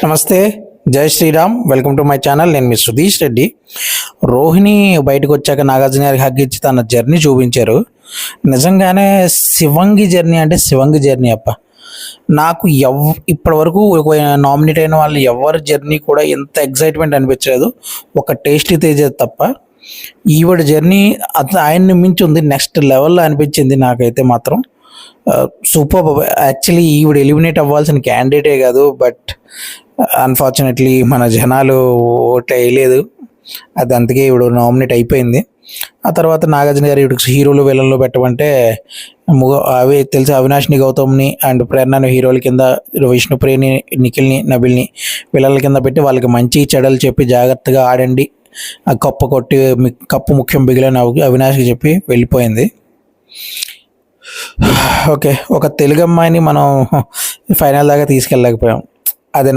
నమస్తే, జై Shriram. Welcome to my channel. నేను మీ సుధీష్ రెడ్డి. రోహిణి బయటకు వచ్చాక నాగార్జున గారికి హగ్ ఇచ్చి తన జర్నీ చూపించారు. నిజంగానే శివంగి జర్నీ అంటే శివంగి జర్నీ అప్ప. నాకు ఇప్పటి వరకు నామినేట్ అయిన వాళ్ళు ఎవరి జర్నీ కూడా ఎంత ఎగ్జైట్మెంట్ అనిపించలేదు, ఒక టేస్టీ తేజ తప్ప. ఈవిడ జర్నీ ఆయన్ని మించి ఉంది, నెక్స్ట్ లెవెల్లో అనిపించింది నాకైతే మాత్రం. సూపర్. యాక్చువల్లీ ఈవిడ ఎలిమినేట్ అవ్వాల్సిన క్యాండిడేటే కాదు, బట్ అన్ఫార్చునేట్లీ మన జనాలు ఓట్ వేయలేదు, అది అందుకే ఈవిడ నామినేట్ అయిపోయింది. ఆ తర్వాత నాగార్జున గారు ఈవిడ హీరోలు విలన్లో పెట్టమంటే అవే తెలిసి అవినాష్ని, గౌతమ్ని అండ్ ప్రేరణను హీరోల కింద, విష్ణుప్రియని, నిఖిల్ని, నబిల్ని విలన్ల కింద పెట్టి వాళ్ళకి మంచి చెడలు చెప్పి జాగ్రత్తగా ఆడండి, ఆ కప్పు ముఖ్యం బిగిలని అవినాష్కి చెప్పి వెళ్ళిపోయింది. ఓకే, ఒక తెలుగు అమ్మాయిని మనం ఫైనల్ దాకా తీసుకెళ్ళలేకపోయాం. అదే